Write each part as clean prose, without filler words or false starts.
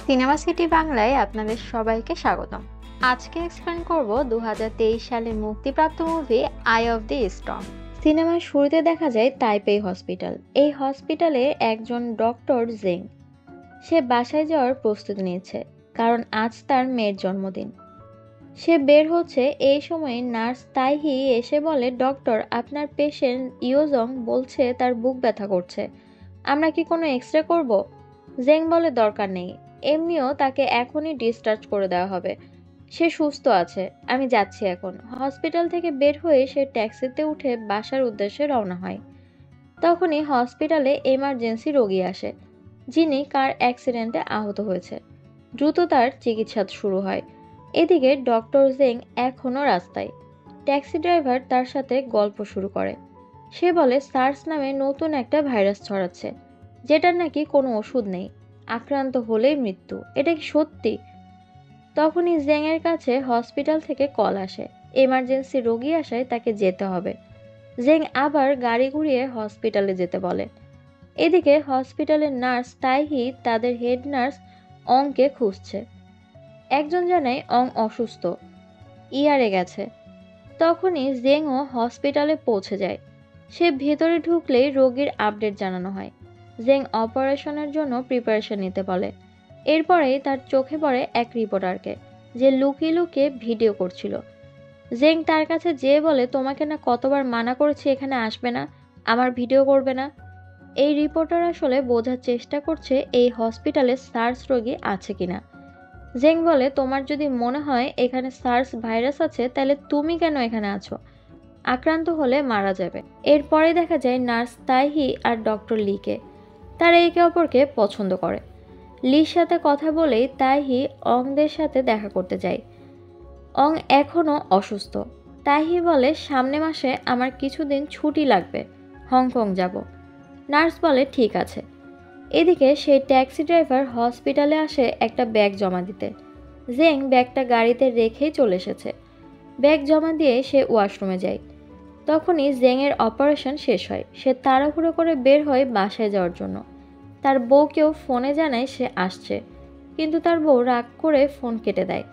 Cinema city বাংলায় আপনাদের সবাইকে স্বাগতম। আজকে এক্সপ্লেন করব 2023 সালে মুক্তিপ্রাপ্ত movie eye of the storm. সিনেমার শুরুতে দেখা যায় তাইপেই হসপিটাল। এই হসপিটালে একজন ডক্টর জেং, সে বাসায় যাওয়ার প্রস্তুতি নিচ্ছে, কারণ আজ তার মেয়ের জন্মদিন। সে বের হচ্ছে, এই সময় নার্স তাইহি এসে বলে, ডক্টর, আপনার পেশেন্ট ইয়োজং বলছে তার বুক ব্যথা করছে, আমরা কি কোনো এক্স রে করব? জেং বলে, দরকার নেই, এমনিও তাকে এখনই ডিসচার্জ করে দেওয়া হবে, সে সুস্থ আছে, আমি যাচ্ছি এখন। হসপিটাল থেকে বের হয়ে সে ট্যাক্সিতে উঠে বাসার উদ্দেশ্যে রওনা হয়। তখনই হসপিটালে এমার্জেন্সি রোগী আসে, যিনি কার অ্যাক্সিডেন্টে আহত হয়েছে। দ্রুত তার চিকিৎসা শুরু হয়। এদিকে ডক্টর জেং এখনও রাস্তায়। ট্যাক্সি ড্রাইভার তার সাথে গল্প শুরু করে। সে বলে সার্স নামে নতুন একটা ভাইরাস ছড়াচ্ছে, যেটার নাকি কোনো ওষুধ নেই, আক্রান্ত হলেই মৃত্যু। এটা কি সত্যি? তখনই জেং এর কাছে হসপিটাল থেকে কল আসে, এমার্জেন্সি রোগী আসায় তাকে যেতে হবে। জেং আবার গাড়ি ঘুরিয়ে হসপিটালে যেতে বলে। এদিকে হসপিটালের নার্স তাইহি তাদের হেড নার্স অংকে খুঁজছে। একজন জানায় অং অসুস্থ, ইয়ারে গেছে। তখনই জেংও হসপিটালে পৌঁছে যায়। সে ভেতরে ঢুকলেই রোগীর আপডেট জানানো হয়। জেং অপারেশনের জন্য প্রিপারেশন নিতে বলে। এরপরেই তার চোখে পড়ে এক রিপোর্টারকে, যে লুকিয়ে লুকিয়ে ভিডিও করছিল। জেং তার কাছে যেয়ে বলে, তোমাকে না কতবার মানা করেছি এখানে আসবে না, আমার ভিডিও করবে না। এই রিপোর্টার আসলে বোঝার চেষ্টা করছে এই হসপিটালে সার্স রোগী আছে কিনা। জেং বলে, তোমার যদি মনে হয় এখানে সার্স ভাইরাস আছে, তাহলে তুমি কেন এখানে আছো? আক্রান্ত হলে মারা যাবে। এরপরে দেখা যায় নার্স তাইহি আর ডক্টর লিকে, তারা একে অপরকে পছন্দ করে। লির সাথে কথা বলেই তাইহি অংদের সাথে দেখা করতে যায়। অং এখনও অসুস্থ। তাইহি বলে, সামনে মাসে আমার কিছুদিন ছুটি লাগবে, হংকং যাব। নার্স বলে, ঠিক আছে। এদিকে সেই ট্যাক্সি ড্রাইভার হসপিটালে আসে একটা ব্যাগ জমা দিতে। জেং ব্যাগটা গাড়িতে রেখেই চলে এসেছে। ব্যাগ জমা দিয়ে সে ওয়াশরুমে যায়। তখনই জেংয়ের অপারেশন শেষ হয়। সে তাড়াহুড়ো করে বের হয় বাসায় যাওয়ার জন্য। তার বউকেও ফোনে জানায় সে আসছে, কিন্তু তার বউ রাগ করে ফোন কেটে দেয়।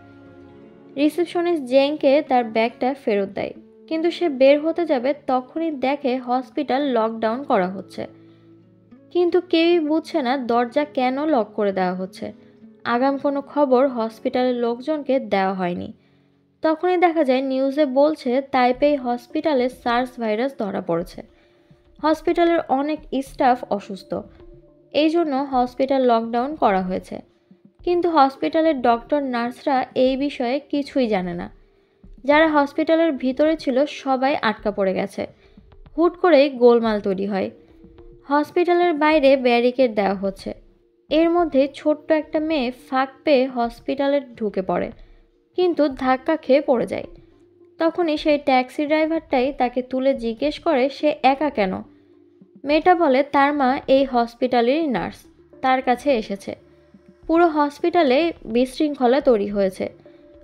রিসেপশনিস্ট জেংকে তার ব্যাগটা ফেরত দেয়, কিন্তু সে বের হতে যাবে তখনই দেখে হসপিটাল লকডাউন করা হচ্ছে। কিন্তু কেউই বুঝছে না দরজা কেন লক করে দেওয়া হচ্ছে। আগাম কোনো খবর হসপিটালের লোকজনকে দেওয়া হয়নি। তখনই দেখা যায় নিউজে বলছে তাইপেই হসপিটালে সার্স ভাইরাস ধরা পড়েছে। হসপিটালের অনেক স্টাফ অসুস্থ, এই জন্য হসপিটাল লকডাউন করা হয়েছে। কিন্তু হসপিটালের ডক্টর নার্সরা এই বিষয়ে কিছুই জানে না। যারা হসপিটালের ভিতরে ছিল সবাই আটকা পড়ে গেছে। হুট করেই গোলমাল তৈরি হয়। হসপিটালের বাইরে ব্যারিকেড দেওয়া হচ্ছে। এর মধ্যে ছোট্ট একটা মেয়ে ফাঁক পেয়ে হসপিটালে ঢুকে পড়ে, কিন্তু ধাক্কা খেয়ে পড়ে যায়। তখনই সেই ট্যাক্সি ড্রাইভারটাই তাকে তুলে জিজ্ঞেস করে সে একা কেন। মেয়েটা বলে তার মা এই হসপিটালেরই নার্স, তার কাছে এসেছে। পুরো হসপিটালে বিশৃঙ্খলা তৈরি হয়েছে।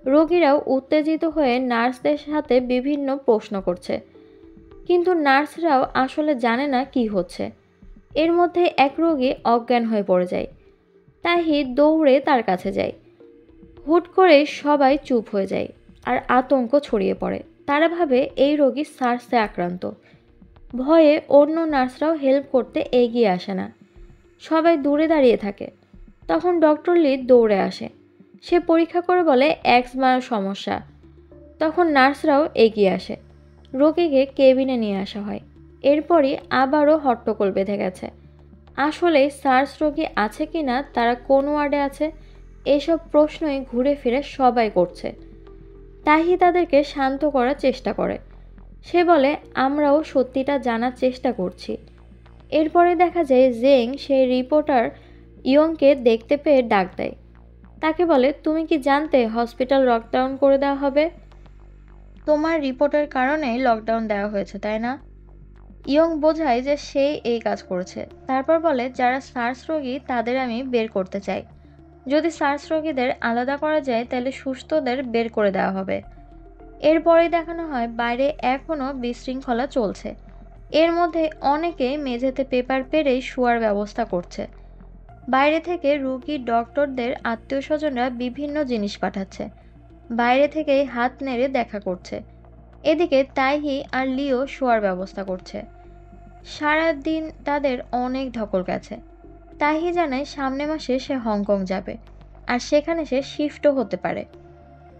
রোগীরাও উত্তেজিত হয়ে নার্সদের সাথে বিভিন্ন প্রশ্ন করছে, কিন্তু নার্সরাও আসলে জানে না কি হচ্ছে। এর মধ্যে এক রোগী অজ্ঞান হয়ে পড়ে যায়। তাহি দৌড়ে তার কাছে যায়। হুট করে সবাই চুপ হয়ে যায় আর আতঙ্ক ছড়িয়ে পড়ে। তারা ভাবে এই রোগী সার্সে আক্রান্ত। ভয়ে অন্য নার্সরাও হেল্প করতে এগিয়ে আসে না, সবাই দূরে দাঁড়িয়ে থাকে। তখন ডক্টর লি দৌড়ে আসে। সে পরীক্ষা করে বলে এক্সমার সমস্যা। তখন নার্সরাও এগিয়ে আসে। রোগীকে কেবিনে নিয়ে আসা হয়। এরপরই আবারও হট্টগোল বেঁধে গেছে। আসলে সার্স রোগী আছে কিনা, তারা কোন ওয়ার্ডে আছে, এসব প্রশ্নই ঘুরে ফিরে সবাই করছে। তাহি তাদেরকে শান্ত করার চেষ্টা করে। সে বলে, আমরাও সত্যিটা জানার চেষ্টা করছি। এরপরে দেখা যায় জেং সেই রিপোর্টার ইয়ংকে দেখতে পেয়ে ডাক দেয়। তাকে বলে, তুমি কি জানতে হসপিটাল লকডাউন করে দেওয়া হবে? তোমার রিপোর্টের কারণে লকডাউন দেওয়া হয়েছে, তাই না? ইয়ং বোঝায় যে সে এই কাজ করেছে। তারপর বলে, যারা সার্স রোগী তাদের আমি বের করতে চাই। যদি সার্স রোগীদের আলাদা করা যায় তাহলে সুস্থদের বের করে দেওয়া হবে। এরপরেই দেখানো হয় বাইরে এখনও বিশৃঙ্খলা চলছে। এর মধ্যে অনেকে মেঝেতে পেপার পেরেই শোয়ার ব্যবস্থা করছে। বাইরে থেকে রোগী ডক্টরদের আত্মীয় স্বজনরা বিভিন্ন জিনিস পাঠাচ্ছে, বাইরে থেকেই হাত নেড়ে দেখা করছে। এদিকে তাইহি আর লিও শোয়ার ব্যবস্থা করছে। সারাদিন তাদের অনেক ধকল গেছে। তাইহি জানায় সামনে মাসে সে হংকং যাবে, আর সেখানে সে শিফটও হতে পারে।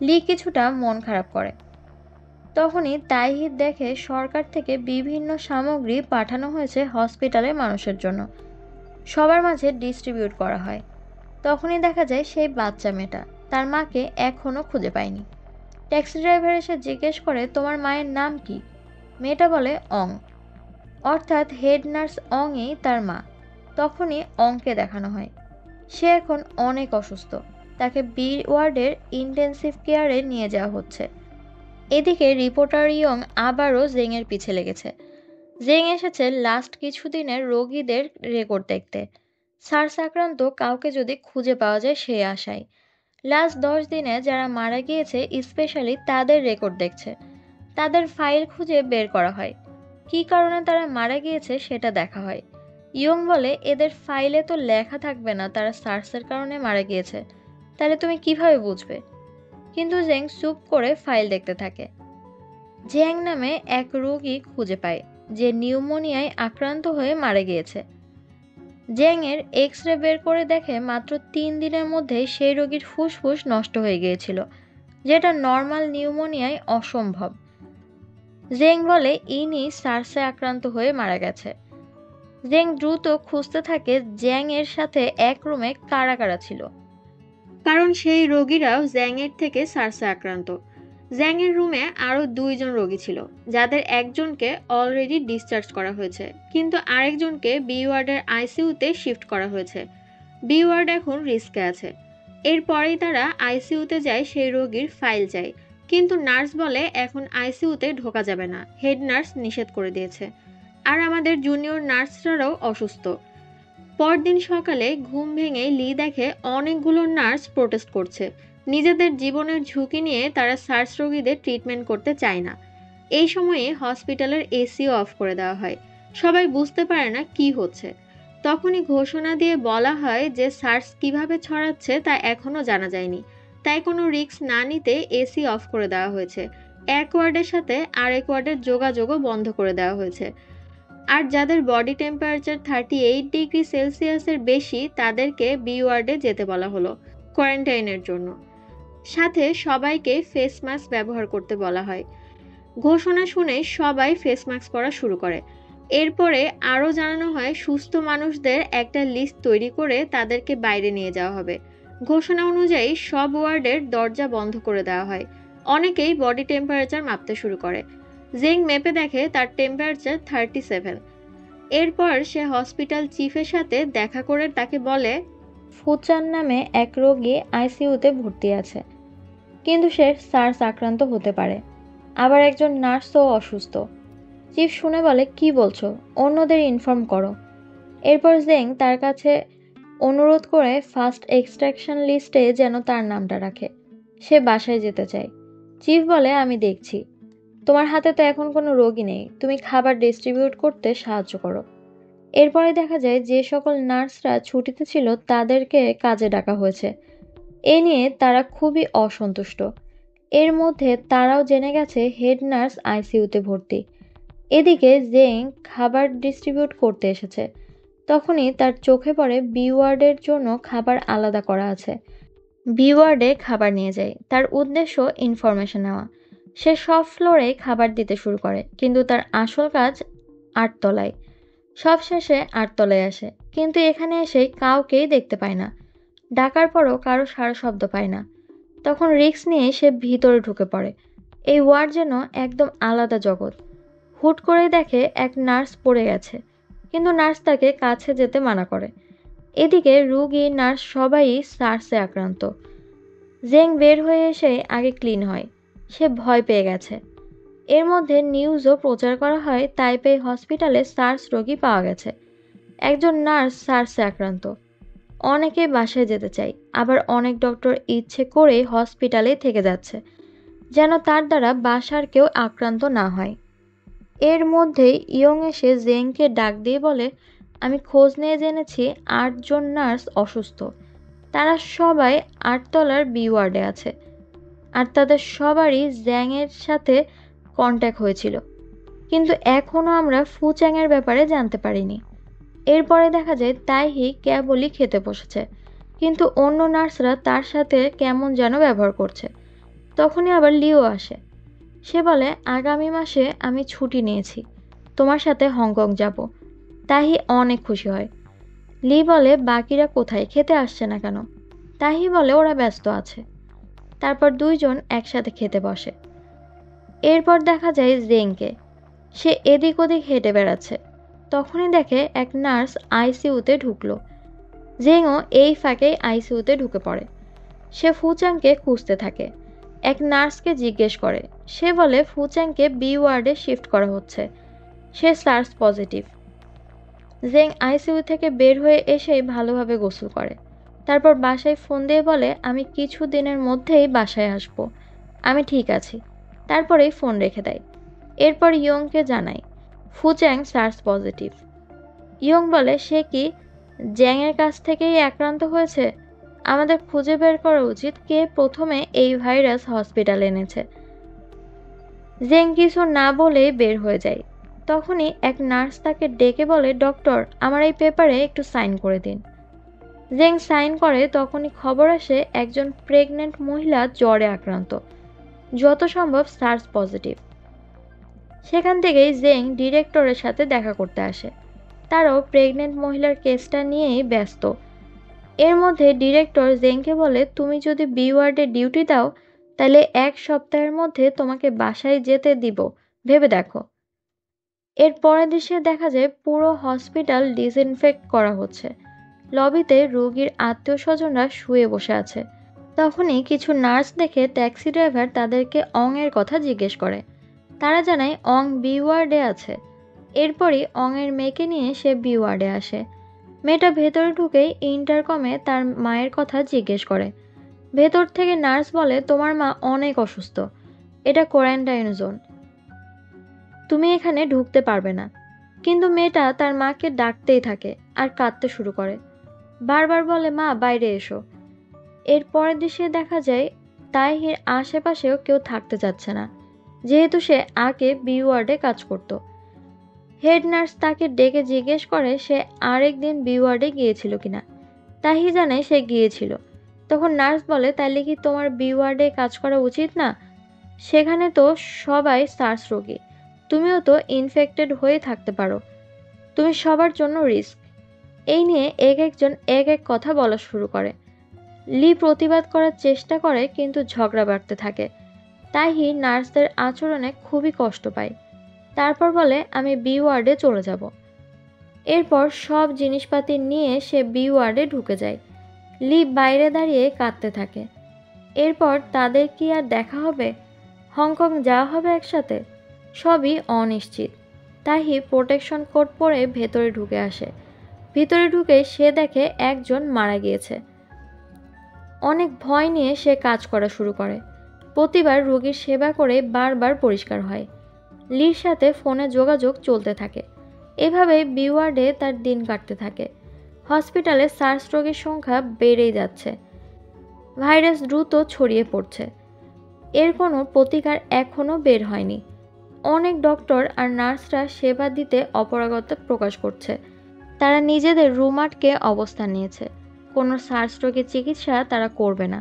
লি কিছুটা মন খারাপ করে। তখনই তাইহি দেখে সরকার থেকে বিভিন্ন সামগ্রী পাঠানো হয়েছে হসপিটালের মানুষের জন্য, সবার মাঝে ডিস্ট্রিবিউট করা হয়। তখনই দেখা যায় সেই বাচ্চা মেয়েটা তার মাকে এখনো খুঁজে পায়নি। ট্যাক্সি ড্রাইভার এসে জিজ্ঞেস করে, তোমার মায়ের নাম কি? মেয়েটা বলে অং, অর্থাৎ হেড নার্স অংই তার মা। তখনই অংকে দেখানো হয়। সে এখন অনেক অসুস্থ, তাকে বি ওয়ার্ডের ইন্টেন্সিভ কেয়ারে নিয়ে যাওয়া হচ্ছে। এদিকে রিপোর্টার ইয়ং আবারও জেংয়ের পিছে লেগেছে। জেং এসেছে লাস্ট কিছুদিনের রোগীদের রেকর্ড দেখতে, সার্স আক্রান্ত কাউকে যদি খুঁজে পাওয়া যায় সে আশায়। লাস্ট 10 দিনে যারা মারা গিয়েছে স্পেশালি তাদের রেকর্ড দেখছে, তাদের ফাইল খুঁজে বের করা হয়, কী কারণে তারা মারা গিয়েছে সেটা দেখা হয়। ইয়ং বলে, এদের ফাইলে তো লেখা থাকবে না তারা সার্সের কারণে মারা গিয়েছে, তাহলে তুমি কিভাবে বুঝবে? কিন্তু জেং চুপ করে ফাইল দেখতে থাকে। জ্যাং নামে এক রোগী খুঁজে পায় যে নিউমোনিয়ায় আক্রান্ত হয়ে মারা গিয়েছে। জ্যাংয়ের এক্স রে বের করে দেখে মাত্র 3 দিনের মধ্যেই সেই রোগীর ফুসফুস নষ্ট হয়ে গিয়েছিল, যেটা নর্মাল নিউমোনিয়ায় অসম্ভব। জেং বলে ইনি সার্সে আক্রান্ত হয়ে মারা গেছে। জেং দ্রুত খুঁজতে থাকে জ্যাংয়ের সাথে এক রুমে কারা কারা ছিল, কারণ সেই রোগীরাও জ্যাংয়ের থেকে সার্সে আক্রান্ত। জ্যাংয়ের রুমে আরও 2 জন রোগী ছিল, যাদের একজনকে অলরেডি ডিসচার্জ করা হয়েছে, কিন্তু আরেকজনকে বি ওয়ার্ডের আইসিইউতে শিফট করা হয়েছে। বি ওয়ার্ড এখন রিস্কে আছে। এরপরেই তারা আইসিইউতে যায় সেই রোগীর ফাইল চায়, কিন্তু নার্স বলে এখন আইসিইউতে ঢোকা যাবে না, হেড নার্স নিষেধ করে দিয়েছে। আর আমাদের জুনিয়র নার্সরাও অসুস্থ। পরদিন সকালে ঘুম ভেঙে লি দেখে অনেকগুলো নার্স প্রোটেস্ট করছে। নিজেদের জীবনের ঝুঁকি নিয়ে তারা সার্স রোগীদের ট্রিটমেন্ট করতে চায় না। এই সময়ে হসপিটালের এসিও অফ করে দেওয়া হয়। সবাই বুঝতে পারে না কি হচ্ছে। তখনই ঘোষণা দিয়ে বলা হয় যে সার্স কিভাবে ছড়াচ্ছে তা এখনও জানা যায়নি, তাই কোনো রিস্ক না নিতে এসি অফ করে দেওয়া হয়েছে। এক ওয়ার্ডের সাথে আরেক ওয়ার্ডের যোগাযোগও বন্ধ করে দেওয়া হয়েছে। আর যাদের বডি টেম্পারেচার 38 ডিগ্রি সেলসিয়াসের বেশি তাদেরকে বি ওয়ার্ডে যেতে বলা হলো কোয়ারেন্টাইনের জন্য। সাথে সবাইকে ফেস মাস্ক ব্যবহার করতে বলা হয়। ঘোষণা শুনে সবাই ফেস মাস্ক পরা শুরু করে। এরপরে আরও জানানো হয় সুস্থ মানুষদের একটা লিস্ট তৈরি করে তাদেরকে বাইরে নিয়ে যাওয়া হবে। ঘোষণা অনুযায়ী সব ওয়ার্ডের দরজা বন্ধ করে দেওয়া হয়। অনেকেই বডি টেম্পারেচার মাপতে শুরু করে। জেং মেপে দেখে তার টেম্পারেচার 37। এরপর সে হসপিটাল চিফের সাথে দেখা করে তাকে বলে, ফুচান নামে এক রোগী আইসিইউতে ভর্তি আছে, কিন্তু সে সার্স আক্রান্ত হতে পারে। আবার একজন নার্সও অসুস্থ। চিফ শুনে বলে, কি বলছো? অন্যদের ইনফর্ম করো। এরপর জেং তার কাছে অনুরোধ করে ফার্স্ট এক্সট্রাকশন লিস্টে যেন তার নামটা রাখে। সে বাসায় যেতে চায়। চিফ বলে, আমি দেখছি, তোমার হাতে তো এখন কোনো রোগী নেই, তুমি খাবার ডিস্ট্রিবিউট করতে সাহায্য করো। এরপরে দেখা যায় যে সকল নার্সরা ছুটিতে ছিল তাদেরকে কাজে ডাকা হয়েছে। এ নিয়ে তারা খুবই অসন্তুষ্ট। এর মধ্যে তারাও জেনে গেছে হেড নার্স আইসিইউতে ভর্তি। এদিকে জেং খাবার ডিস্ট্রিবিউট করতে এসেছে। তখনই তার চোখে পড়ে বি ওয়ার্ডের জন্য খাবার আলাদা করা আছে। বি ওয়ার্ডে খাবার নিয়ে যায়, তার উদ্দেশ্য ইনফরমেশন নেওয়া। সে সব ফ্লোরে খাবার দিতে শুরু করে, কিন্তু তার আসল কাজ 8 তলায়। সব শেষে 8 তলায় আসে, কিন্তু এখানে এসে কাউকেই দেখতে পায় না। ডাকার পরও কারো সাড়া শব্দ পায় না। তখন রিস্ক নিয়ে সে ভিতরে ঢুকে পড়ে। এই ওয়ার্ড যেন একদম আলাদা জগৎ। হুট করে দেখে এক নার্স পড়ে গেছে, কিন্তু নার্স তাকে কাছে যেতে মানা করে। এদিকে রোগী, নার্স সবাই সার্সে আক্রান্ত। জেং বের হয়ে এসে আগে ক্লিন হয়। সে ভয় পেয়ে গেছে। এর মধ্যে নিউজও প্রচার করা হয় তাইপেই হসপিটালে সার্স রোগী পাওয়া গেছে। একজন নার্স সার্সে আক্রান্ত। অনেকে বাসায় যেতে চায়, আবার অনেক ডক্টর ইচ্ছে করে হসপিটালে থেকে যাচ্ছে, যেন তার দ্বারা বাসার কেউ আক্রান্ত না হয়। এর মধ্যেই ইয়ং এসে জেংকে ডাক দিয়ে বলে, আমি খোঁজ নিয়ে জেনেছি 8 জন নার্স অসুস্থ। তারা সবাই 8 তলার বি ওয়ার্ডে আছে। আর তাদের সবারই জ্যাংয়ের সাথে কন্ট্যাক্ট হয়েছিল, কিন্তু এখনও আমরা ফুচ্যাংয়ের ব্যাপারে জানতে পারিনি। এরপরে দেখা যায় তাইহি কেবলই খেতে বসেছে, কিন্তু অন্য নার্সরা তার সাথে কেমন যেন ব্যবহার করছে। তখনই আবার লিও আসে। সে বলে, আগামী মাসে আমি ছুটি নিয়েছি, তোমার সাথে হংকং যাব। তাহি অনেক খুশি হয়। লি বলে, বাকিরা কোথায়, খেতে আসছে না কেন? তাহি বলে, ওরা ব্যস্ত আছে। তারপর 2 জন একসাথে খেতে বসে। এরপর দেখা যায় জেংকে। সে এদিক ওদিক হেঁটে বেড়াচ্ছে। তখনই দেখে এক নার্স আইসিইউতে ঢুকলো। জেংও এই ফাঁকেই আইসিইউতে ঢুকে পড়ে। সে ফুচ্যাংকে খুঁজতে থাকে। এক নার্সকে জিজ্ঞেস করে। সে বলে ফুচ্যাংকে বি ওয়ার্ডে শিফট করা হচ্ছে, সে সার্স পজিটিভ। জেং আইসিইউ থেকে বের হয়ে এসেই ভালোভাবে গোসল করে। তারপর বাসায় ফোন দিয়ে বলে, আমি কিছু দিনের মধ্যেই বাসায় আসব, আমি ঠিক আছি। তারপরেই ফোন রেখে দেয়। এরপর ইয়ংকে জানায় ফুচ্যাং সার্স পজিটিভ। ইয়ং বলে, সে কি জ্যাংয়ের কাছ থেকেই আক্রান্ত হয়েছে? আমাদের খুঁজে বের করা উচিত কে প্রথমে এই ভাইরাস হসপিটালে এনেছে। জেং কিছু না বলেই বের হয়ে যায়। তখনই এক নার্স তাকে ডেকে বলে, ডক্টর, আমার এই পেপারে একটু সাইন করে দিন। জেং সাইন করে। তখনই খবর আসে একজন প্রেগনেন্ট মহিলা জ্বরে আক্রান্ত, যত সম্ভব সার্স পজিটিভ। সেখান থেকেই জেং ডিরেক্টরের সাথে দেখা করতে আসে। তারাও প্রেগনেন্ট মহিলার কেসটা নিয়েই ব্যস্ত। এর মধ্যে ডিরেক্টর জেংকে বলে, তুমি যদি বি ওয়ার্ডে ডিউটি দাও তাহলে 1 সপ্তাহের মধ্যে তোমাকে বাসায় যেতে দিব, ভেবে দেখো। এর পরের দৃশ্যে দেখা যায় পুরো হসপিটাল ডিসইনফেক্ট করা হচ্ছে। লবিতে রোগীর আত্মীয় স্বজনরা শুয়ে বসে আছে। তখনই কিছু নার্স দেখে ট্যাক্সি ড্রাইভার তাদেরকে অং এর কথা জিজ্ঞেস করে। তারা জানায় অং বি ওয়ার্ডে আছে। এরপরই অং এর মেয়েকে নিয়ে সে বি ওয়ার্ডে আসে। মেয়েটা ভেতরে ঢুকেই ইন্টারকমে তার মায়ের কথা জিজ্ঞেস করে। ভেতর থেকে নার্স বলে, তোমার মা অনেক অসুস্থ, এটা কোয়ারেন্টাইন জোন, তুমি এখানে ঢুকতে পারবে না। কিন্তু মেয়েটা তার মাকে ডাকতেই থাকে আর কাঁদতে শুরু করে। বারবার বলে, মা বাইরে এসো। এর পরের দৃশ্যে দেখা যায় তাইহির আশেপাশেও কেউ থাকতে যাচ্ছে না, যেহেতু সে আগে বি ওয়ার্ডে কাজ করত। হেড নার্স তাকে ডেকে জিজ্ঞেস করে সে আরেকদিন বি ওয়ার্ডে গিয়েছিল কিনা। তাহি জানায় সে গিয়েছিল। তখন নার্স বলে, তাইলে কি তোমার বি ওয়ার্ডে কাজ করা উচিত না? সেখানে তো সবাই সার্স রোগী, তুমিও তো ইনফেক্টেড হয়ে থাকতে পারো, তুমি সবার জন্য রিস্ক। এই নিয়ে এক একজন এক এক কথা বলা শুরু করে। লি প্রতিবাদ করার চেষ্টা করে, কিন্তু ঝগড়া বাড়তে থাকে। তাহি নার্সদের আচরণে খুবই কষ্ট পায়। তারপর বলে, আমি বি ওয়ার্ডে চলে যাব। এরপর সব জিনিসপাতি নিয়ে সে বি ওয়ার্ডে ঢুকে যায়। লি বাইরে দাঁড়িয়ে কাঁদতে থাকে। এরপর তাদের কি আর দেখা হবে? হংকং যাওয়া হবে একসাথে? সবই অনিশ্চিত। তাহি প্রোটেকশন কোট পরে ভেতরে ঢুকে আসে। ভিতরে ঢুকে সে দেখে একজন মারা গিয়েছে। অনেক ভয় নিয়ে সে কাজ করা শুরু করে। প্রতিবার রোগীর সেবা করে বারবার পরিষ্কার হয়। লির সাথে ফোনে যোগাযোগ চলতে থাকে। এভাবে বি ওয়ার্ডে তার দিন কাটতে থাকে। হসপিটালে সার্স রোগীর সংখ্যা বেড়েই যাচ্ছে। ভাইরাস দ্রুত ছড়িয়ে পড়ছে। এর কোনো প্রতিকার এখনও বের হয়নি। অনেক ডক্টর আর নার্সরা সেবা দিতে অপারগতা প্রকাশ করছে। তারা নিজেদের রুম আটকে অবস্থান নিয়েছে। কোনো সার্স রোগের চিকিৎসা তারা করবে না।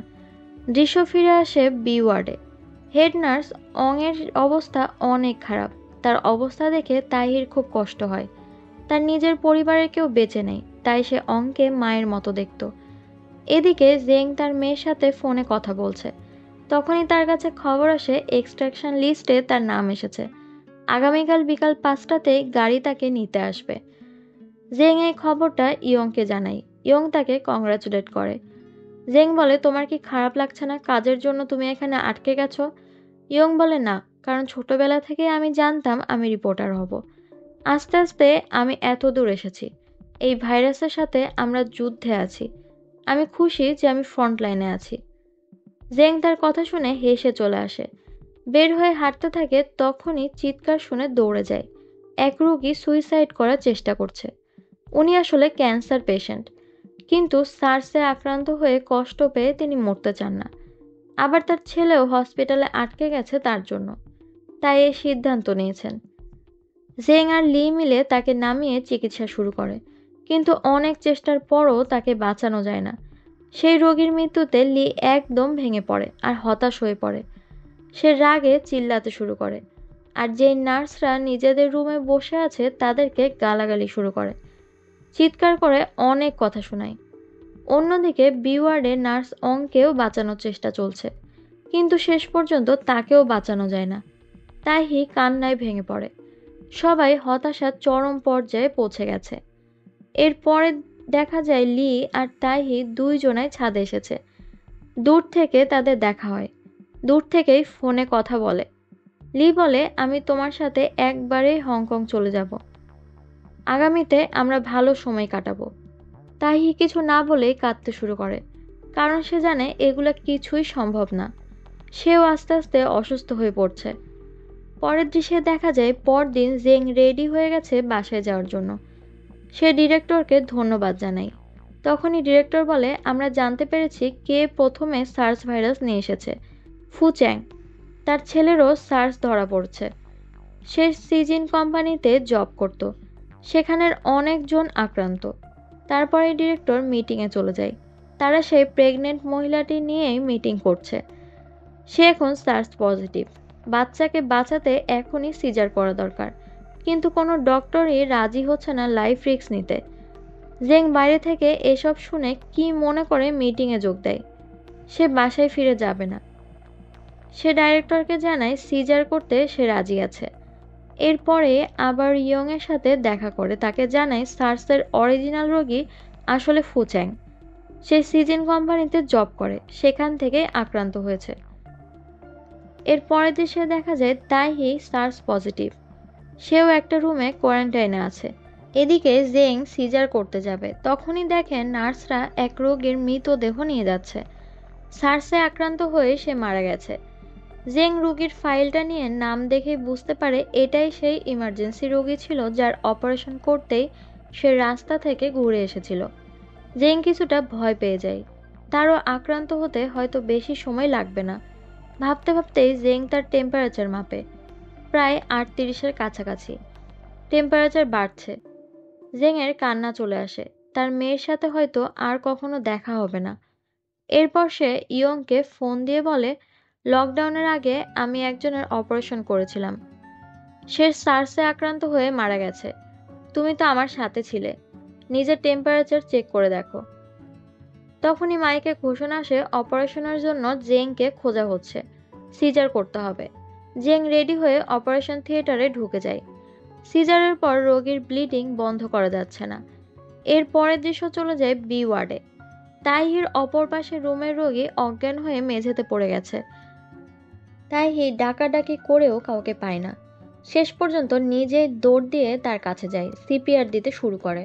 দৃশ্য ফিরে আসে বি ওয়ার্ডে। হেড নার্স অং এর অবস্থা অনেক খারাপ। তার অবস্থা দেখে তাহির খুব কষ্ট হয়। তার নিজের পরিবারের কেউ বেঁচে নেই, তাই সে অংকে মায়ের মতো দেখত। এদিকে জেং তার মেয়ের সাথে ফোনে কথা বলছে। তখনই তার কাছে খবর আসে এক্সট্রাকশন লিস্টে তার নাম এসেছে। আগামীকাল বিকাল 5টাতেই গাড়ি তাকে নিতে আসবে। জেং এই খবরটা ইয়ংকে জানায়। ইয়ং তাকে কংগ্রাচুলেট করে। জেং বলে, তোমার কি খারাপ লাগছে না কাজের জন্য তুমি এখানে আটকে গেছো? ইয়ং বলে, না, কারণ ছোটবেলা থেকে আমি জানতাম আমি রিপোর্টার হব। আস্তে আস্তে আমি এত দূর এসেছি। এই ভাইরাসের সাথে আমরা যুদ্ধে আছি। আমি খুশি যে আমি ফ্রন্ট লাইনে আছি। জেং তার কথা শুনে হেসে চলে আসে। বের হয়ে হাঁটতে থাকে। তখনই চিৎকার শুনে দৌড়ে যায়। এক রোগী সুইসাইড করার চেষ্টা করছে। উনি আসলে ক্যান্সার পেশেন্ট, কিন্তু সার্সে আক্রান্ত হয়ে কষ্ট পেয়ে তিনি মরতে চান না। আবার তার ছেলেও হসপিটালে আটকে গেছে তার জন্য, তাই এই সিদ্ধান্ত নিয়েছেন। জেং আর লি মিলে তাকে নামিয়ে চিকিৎসা শুরু করে, কিন্তু অনেক চেষ্টার পরও তাকে বাঁচানো যায় না। সেই রোগীর মৃত্যুতে লি একদম ভেঙে পড়ে আর হতাশ হয়ে পড়ে। সে রাগে চিল্লাতে শুরু করে, আর যেই নার্সরা নিজেদের রুমে বসে আছে তাদেরকে গালাগালি শুরু করে, চিৎকার করে অনেক কথা শোনায়। অন্যদিকে বিওয়ার্ডে নার্স অংকেও বাঁচানোর চেষ্টা চলছে, কিন্তু শেষ পর্যন্ত তাকেও বাঁচানো যায় না। তাইহি কান্নায় ভেঙে পড়ে। সবাই হতাশার চরম পর্যায়ে পৌঁছে গেছে। এরপরে দেখা যায় লি আর তাইহি দুইজনাই ছাদে এসেছে। দূর থেকে তাদের দেখা হয়, দূর থেকেই ফোনে কথা বলে। লি বলে, আমি তোমার সাথে একবারেই হংকং চলে যাব, আগামীতে আমরা ভালো সময় কাটাবো। তাইহি কিছু না বলেই কাঁদতে শুরু করে, কারণ সে জানে এগুলো কিছুই সম্ভব না। সেও আস্তে আস্তে অসুস্থ হয়ে পড়ছে। পরের দৃশ্যে দেখা যায় পরদিন জেং রেডি হয়ে গেছে বাসায় যাওয়ার জন্য। সে ডিরেক্টরকে ধন্যবাদ জানায়। তখনই ডিরেক্টর বলে, আমরা জানতে পেরেছি কে প্রথমে সার্স ভাইরাস নিয়ে এসেছে। ফুচ্যাং। তার ছেলেরও সার্স ধরা পড়ছে। সে সিজিন কোম্পানিতে জব করত, সেখানের অনেকজন আক্রান্ত। তারপরে ডিরেক্টর মিটিংয়ে চলে যায়। তারা সেই প্রেগনেন্ট মহিলাটি নিয়েই মিটিং করছে। সে এখন সার্স পজিটিভ। বাচ্চাকে বাঁচাতে এখনই সিজার করা দরকার, কিন্তু কোনো ডক্টরই রাজি হচ্ছে না লাইফ রিস্ক নিতে। জেং বাইরে থেকে এসব শুনে কি মনে করে মিটিংয়ে যোগ দেয়। সে বাসায় ফিরে যাবে না। সে ডাইরেক্টরকে জানায় সিজার করতে সে রাজি আছে। এরপরে আবার ইয়ং এর সাথে দেখা করে তাকে জানায় সার্সের অরিজিনাল রোগী আসলে ফুচ্যাং। সে সিজিন কোম্পানিতে জব করে, সেখান থেকে আক্রান্ত হয়েছে। এর পরের দৃশ্যে দেখা যায় তাইহি সার্স পজিটিভ। সেও একটা রুমে কোয়ারেন্টাইনে আছে। এদিকে জেং সিজার করতে যাবে, তখনই দেখেন নার্সরা এক রোগীর মৃতদেহ নিয়ে যাচ্ছে। সার্সে আক্রান্ত হয়ে সে মারা গেছে। জেং রোগীর ফাইলটা নিয়ে নাম দেখে বুঝতে পারে এটাই সেই ইমার্জেন্সি রোগী ছিল যার অপারেশন করতেই সে রাস্তা থেকে ঘুরে এসেছিল। জেং কিছুটা ভয় পেয়ে যায়। তারও আক্রান্ত হতে হয়তো বেশি সময় লাগবে না। ভাবতে ভাবতেই জেং তার টেম্পারেচার মাপে, প্রায় 38-এর কাছাকাছি। টেম্পারেচার বাড়ছে। জেংয়ের কান্না চলে আসে। তার মেয়ের সাথে হয়তো আর কখনো দেখা হবে না। এরপর সে ইয়ংকে ফোন দিয়ে বলে, লকডাউনের আগে আমি একজনের অপারেশন করেছিলাম। সে সার্সে আক্রান্ত হয়ে মারা গেছে। তুমি তো আমার সাথে ছিলে, নিজের টেম্পারেচার চেক করে দেখো। তখনই মাইকে ঘোষণা আসে অপারেশনের জন্য জেংকে খোঁজা হচ্ছে, সিজার করতে হবে। জেং রেডি হয়ে অপারেশন থিয়েটারে ঢুকে যায়। সিজারের পর রোগীর ব্লিডিং বন্ধ করা যাচ্ছে না। এর পরের দৃশ্য চলে যায় বি ওয়ার্ডে। তাইহির অপর পাশে রুমের রোগী অজ্ঞান হয়ে মেঝেতে পড়ে গেছে। তাইহি ডাকাডাকি করেও কাউকে পায় না। শেষ পর্যন্ত নিজেই দৌড় দিয়ে তার কাছে যায়, সিপিআর দিতে শুরু করে।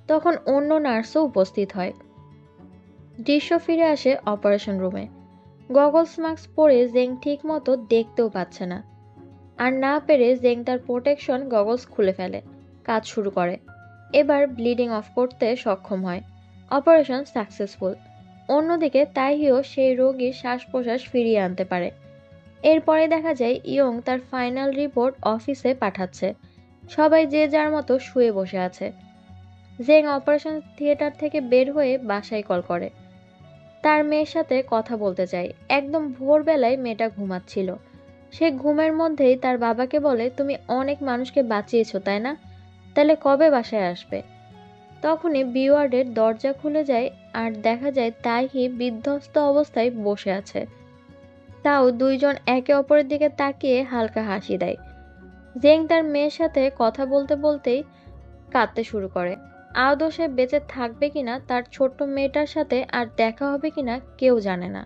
তখন অন্য নার্সও উপস্থিত হয়। দৃশ্য ফিরে আসে অপারেশন রুমে। গগলস মাস্ক পরে জেং ঠিক মতো দেখতেও পাচ্ছে না। আর না পেরে জেং তার প্রোটেকশন গগলস খুলে ফেলে, কাজ শুরু করে। এবার ব্লিডিং অফ করতে সক্ষম হয়। Operation successful. অন্যদিকে তাইহিও সেই রোগীর শ্বাস প্রশ্বাস ফিরিয়ে আনতে পারে। এরপরে দেখা যায় ইয়ং তার ফাইনাল রিপোর্ট অফিসে পাঠাচ্ছে। সবাই যে যার মতো শুয়ে বসে আছে। জেং অপারেশন থিয়েটার থেকে বের হয়ে বাসায় কল করে। তার মেয়ের সাথে কথা বলতে চায়। একদম ভোরবেলায় মেয়েটা ঘুমাচ্ছিল। সে ঘুমের মধ্যেই তার বাবাকে বলে, তুমি অনেক মানুষকে বাঁচিয়েছো তাই না, তাহলে কবে বাসায় আসবে? তখনই বিওয়ার্ডের দরজা খুলে যায় আর দেখা যায় তাইহি বিধ্বস্ত অবস্থায় বসে আছে। তাও দুইজন একে অপরের দিকে তাকিয়ে হালকা হাসি দেয়। জেং তার মেয়ের সাথে কথা বলতে বলতেই কাঁদতে শুরু করে। আদৌ সে বেঁচে থাকবে কিনা, তার ছোট্ট মেয়েটার সাথে আর দেখা হবে কিনা কেউ জানে না।